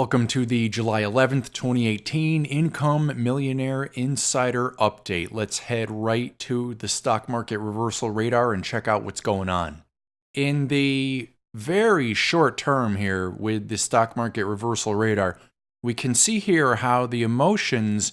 Welcome to the July 11th, 2018 Income Millionaire Insider Update. Let's head right to the stock market reversal radar and check out what's going on. In the very short term here with the stock market reversal radar, we can see here how the emotions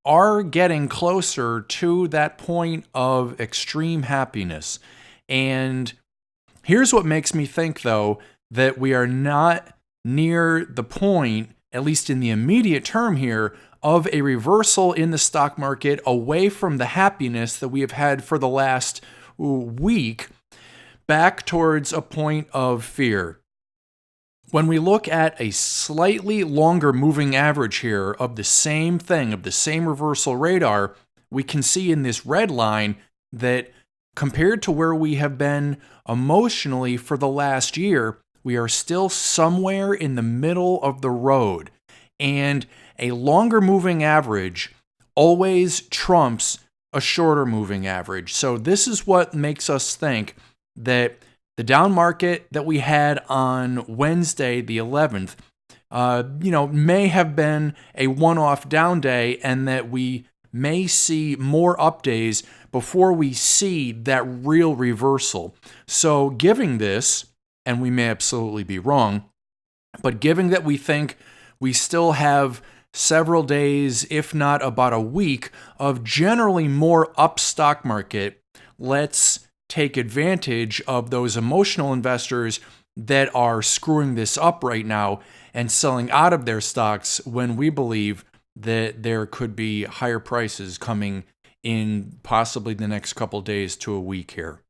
are getting closer to that point of extreme happiness. And here's what makes me think, though, that we are not near the point, at least in the immediate term here, of a reversal in the stock market away from the happiness that we have had for the last week back towards a point of fear. When we look at a slightly longer moving average here of the same thing, of the same reversal radar, we can see in this red line that compared to where we have been emotionally for the last year, we are still somewhere in the middle of the road. And a longer moving average always trumps a shorter moving average. So this is what makes us think that the down market that we had on Wednesday, the 11th, may have been a one-off down day, and that we may see more up days before we see that real reversal. So giving this, and we may absolutely be wrong, but given that we think we still have several days, if not about a week, of generally more up stock market, let's take advantage of those emotional investors that are screwing this up right now and selling out of their stocks when we believe that there could be higher prices coming in possibly the next couple days to a week here.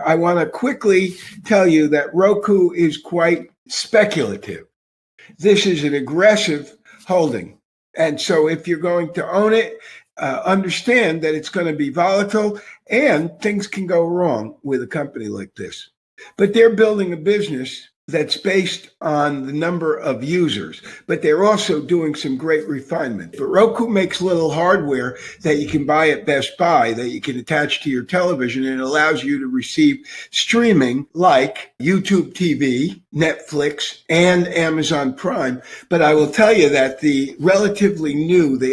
I want to quickly tell you that Roku is quite speculative. This is an aggressive holding. And so if you're going to own it, understand that it's going to be volatile and things can go wrong with a company like this. But they're building a business that's based on the number of users, but they're also doing some great refinement. But Roku makes little hardware that you can buy at Best Buy that you can attach to your television, and it allows you to receive streaming like YouTube TV, Netflix, and Amazon Prime. But I will tell you that the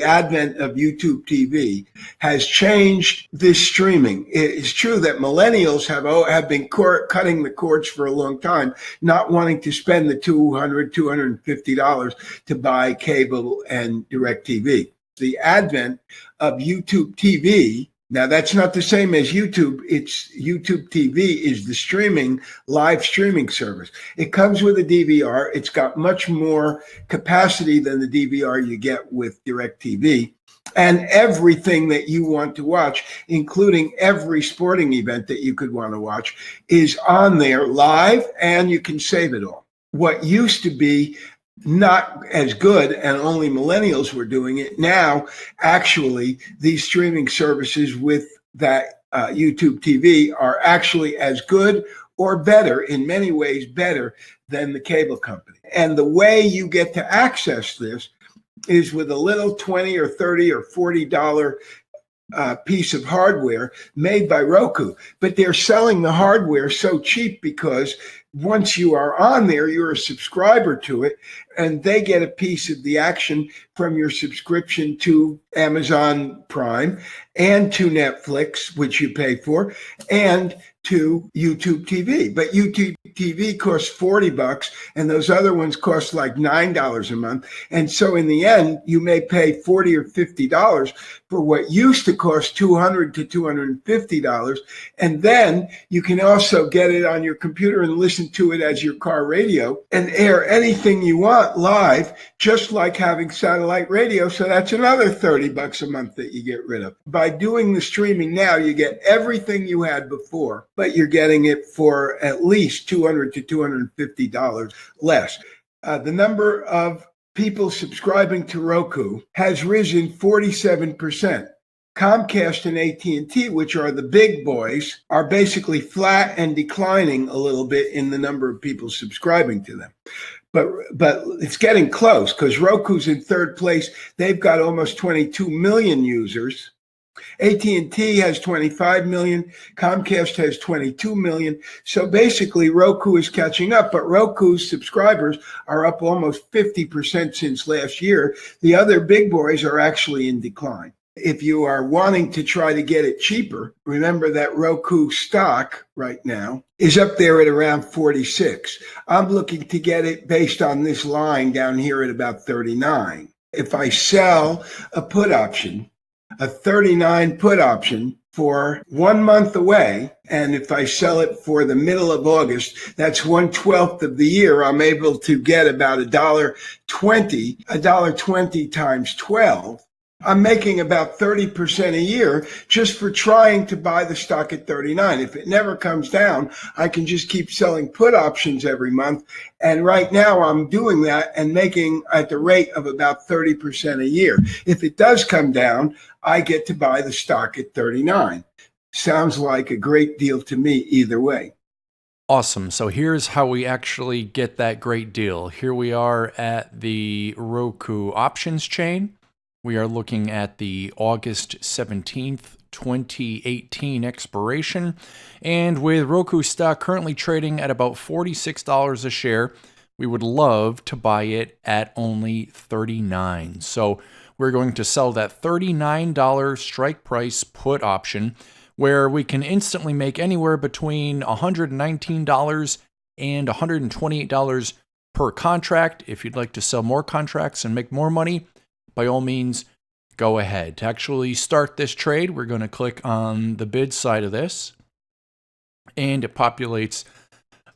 advent of YouTube TV has changed this streaming. It's true that millennials have been cutting the cords for a long time, not wanting to spend the $250 to buy cable and DirecTV. The advent of YouTube TV, now that's not the same as YouTube. It's YouTube TV is the live streaming service. It comes with a DVR. It's got much more capacity than the DVR you get with DirecTV. And everything that you want to watch, including every sporting event that you could want to watch, is on there live, and you can save it all. What used to be not as good, and only millennials were doing it, now actually these streaming services with that YouTube TV are actually as good or better, in many ways better than the cable company. And the way you get to access this is with a little $20 or $30 or $40 piece of hardware made by Roku. But they're selling the hardware so cheap because once you are on there, you're a subscriber to it, and they get a piece of the action from your subscription to Amazon Prime and to Netflix, which you pay for, and to YouTube TV. But YouTube TV costs $40, and those other ones cost like $9 a month. And so in the end, you may pay $40 or $50 for what used to cost $200 to $250. And then you can also get it on your computer and listen to it as your car radio and air anything you want live, just like having satellite radio. So that's another $30 a month that you get rid of. By doing the streaming now, you get everything you had before, but you're getting it for at least $200 to $250 less. The number of people subscribing to Roku has risen 47%. Comcast and AT&T, which are the big boys, are basically flat and declining a little bit in the number of people subscribing to them. But it's getting close because Roku's in third place. They've got almost 22 million users. AT&T has 25 million. Comcast has 22 million. So basically, Roku is catching up, but Roku's subscribers are up almost 50% since last year. The other big boys are actually in decline. If you are wanting to try to get it cheaper, remember that Roku stock right now is up there at around 46. I'm looking to get it based on this line down here at about 39. If I sell a put option, a 39 put option for 1 month away, and if I sell it for the middle of August, that's 1/12 of the year, I'm able to get about $1.20 times 12. I'm making about 30% a year just for trying to buy the stock at 39. If it never comes down, I can just keep selling put options every month. And right now I'm doing that and making at the rate of about 30% a year. If it does come down, I get to buy the stock at 39. Sounds like a great deal to me either way. Awesome. So here's how we actually get that great deal. Here we are at the Roku options chain. We are looking at the August 17th, 2018 expiration. And with Roku stock currently trading at about $46 a share, we would love to buy it at only $39. So we're going to sell that $39 strike price put option, where we can instantly make anywhere between $119 and $128 per contract. If you'd like to sell more contracts and make more money, by all means, go ahead. To actually start this trade, we're going to click on the bid side of this, and it populates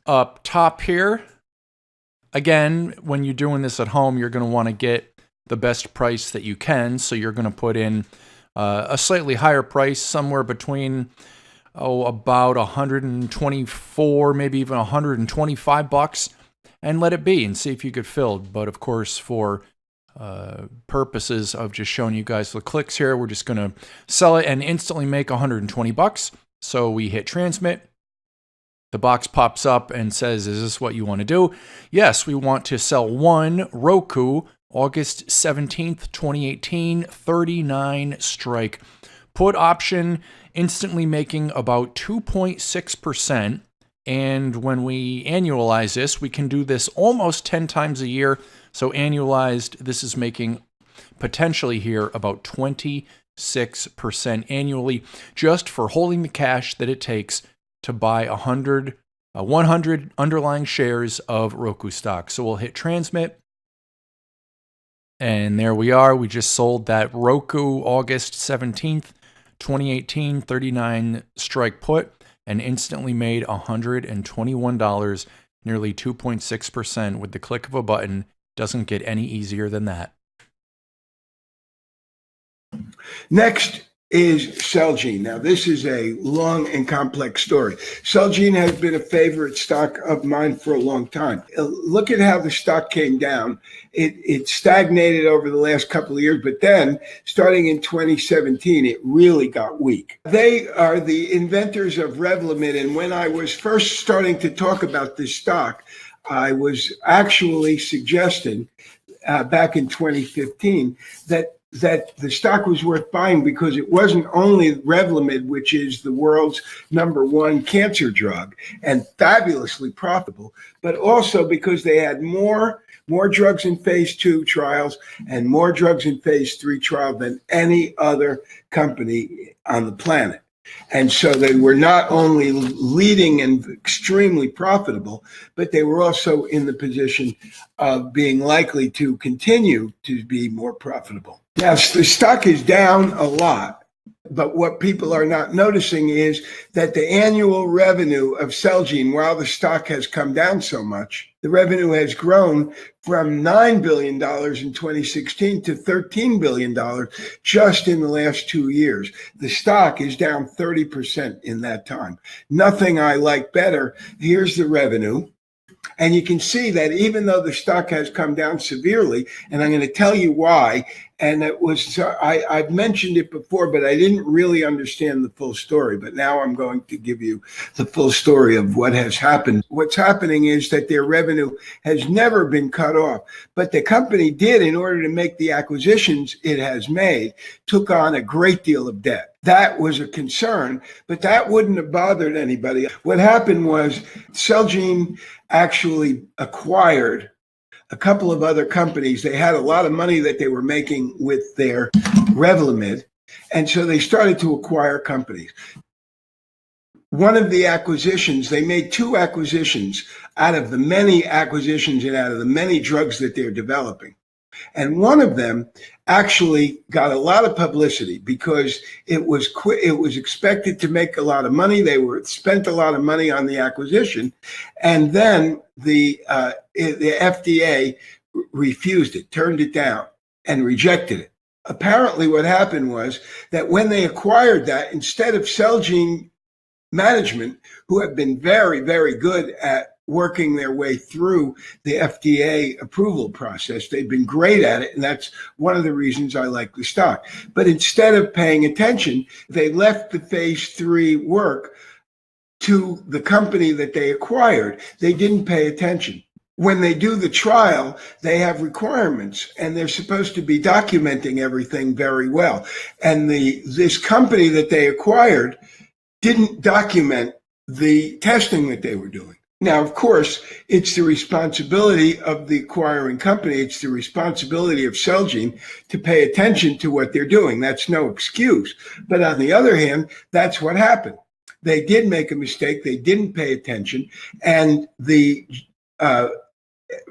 up top here. Again, when you're doing this at home, you're going to want to get the best price that you can, so you're going to put in a slightly higher price, somewhere between about 124, maybe even 125 bucks, and let it be and see if you get filled. But of course, for purposes of just showing you guys the clicks here, we're just going to sell it and instantly make 120 bucks. So we hit transmit. The box pops up and says, is this what you want to do? Yes, we want to sell one Roku August 17th, 2018, 39 strike put option, instantly making about 2.6%. And when we annualize this, we can do this almost 10 times a year. So annualized, this is making potentially here about 26% annually just for holding the cash that it takes to buy 100 underlying shares of Roku stock. So we'll hit transmit. And there we are. We just sold that Roku August 17th, 2018, 39 strike put and instantly made $121, nearly 2.6% with the click of a button. Doesn't get any easier than that. Next is Celgene. Now, this is a long and complex story. Celgene has been a favorite stock of mine for a long time. Look at how the stock came down. It stagnated over the last couple of years, but then starting in 2017, it really got weak. They are the inventors of Revlimid, and when I was first starting to talk about this stock, I was actually suggesting back in 2015 that the stock was worth buying because it wasn't only Revlimid, which is the world's #1 cancer drug and fabulously profitable, but also because they had more drugs in phase 2 trials and more drugs in phase 3 trials than any other company on the planet. And so they were not only leading and extremely profitable, but they were also in the position of being likely to continue to be more profitable. Now, the stock is down a lot, but what people are not noticing is that the annual revenue of Celgene, while the stock has come down so much, the revenue has grown from $9 billion in 2016 to $13 billion just in the last 2 years. The stock is down 30% in that time. Nothing I like better. Here's the revenue. And you can see that even though the stock has come down severely, and I'm going to tell you why, And it was, I've mentioned it before, but I didn't really understand the full story. But now I'm going to give you the full story of what has happened. What's happening is that their revenue has never been cut off, but the company did, in order to make the acquisitions it has made, took on a great deal of debt. That was a concern, but that wouldn't have bothered anybody. What happened was Celgene actually acquired a couple of other companies. They had a lot of money that they were making with their Revlimid, and so they started to acquire companies. One of the acquisitions, they made two acquisitions out of the many acquisitions and out of the many drugs that they're developing. And one of them actually got a lot of publicity because it was expected to make a lot of money. They spent a lot of money on the acquisition, and then the FDA refused it, turned it down, and rejected it. Apparently, what happened was that when they acquired that, instead of Celgene management, who have been very, very good at working their way through the FDA approval process. They've been great at it, and that's one of the reasons I like the stock. But instead of paying attention, they left the phase 3 work to the company that they acquired. They didn't pay attention. When they do the trial, they have requirements, and they're supposed to be documenting everything very well. And this company that they acquired didn't document the testing that they were doing. Now, of course, it's the responsibility of the acquiring company. It's the responsibility of Celgene to pay attention to what they're doing. That's no excuse. But on the other hand, that's what happened. They did make a mistake. They didn't pay attention. And the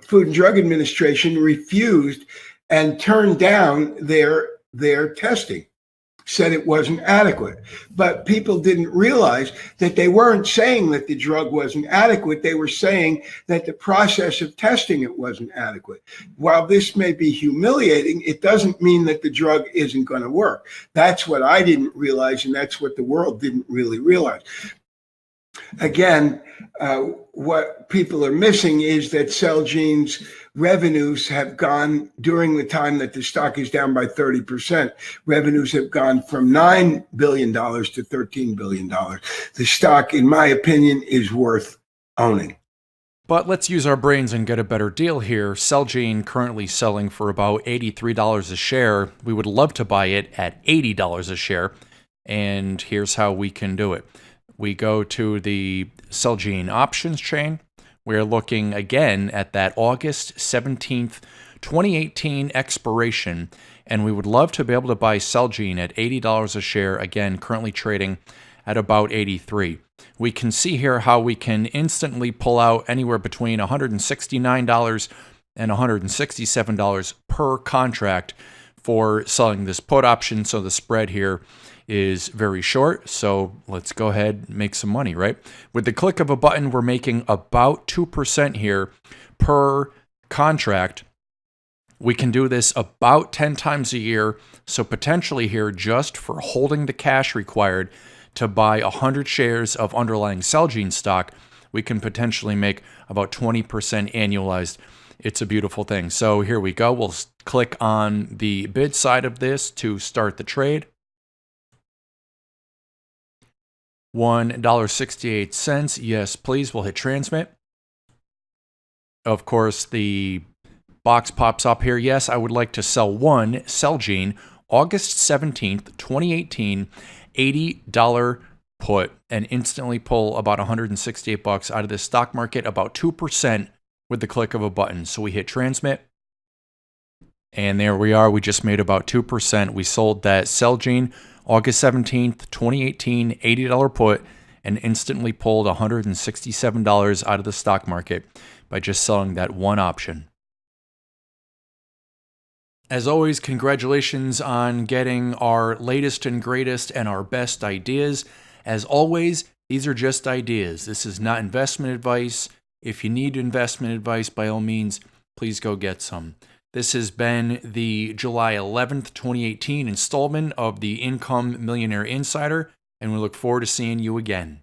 Food and Drug Administration refused and turned down their testing, said it wasn't adequate. But people didn't realize that they weren't saying that the drug wasn't adequate. They were saying that the process of testing it wasn't adequate. While this may be humiliating, it doesn't mean that the drug isn't going to work. That's what I didn't realize, and that's what the world didn't really realize. Again, what people are missing is that Celgene's revenues have gone, during the time that the stock is down by 30%, revenues have gone from $9 billion to $13 billion. The stock, in my opinion, is worth owning. But let's use our brains and get a better deal here. Celgene currently selling for about $83 a share. We would love to buy it at $80 a share. And here's how we can do it. We go to the Celgene options chain. We're looking again at that August 17th, 2018 expiration, and we would love to be able to buy Celgene at $80 a share, again, currently trading at about $83. We can see here how we can instantly pull out anywhere between $169 and $167 per contract for selling this put option, so the spread here is very short, so let's go ahead and make some money, right? With the click of a button, we're making about 2% here per contract. We can do this about 10 times a year, so potentially here, just for holding the cash required to buy 100 shares of underlying Celgene stock, we can potentially make about 20% annualized. It's a beautiful thing. So here we go. We'll click on the bid side of this to start the trade. $1.68. Yes, please. We'll hit transmit. Of course, the box pops up here. Yes, I would like to sell one Celgene August 17th, 2018, $80 put, and instantly pull about $168 out of the stock market, about 2% with the click of a button. So we hit transmit. And there we are. We just made about 2%. We sold that Celgene August 17th, 2018, $80 put, and instantly pulled $167 out of the stock market by just selling that one option. As always, congratulations on getting our latest and greatest and our best ideas. As always, these are just ideas. This is not investment advice. If you need investment advice, by all means, please go get some. This has been the July 11th, 2018 installment of the Income Millionaire Insider, and we look forward to seeing you again.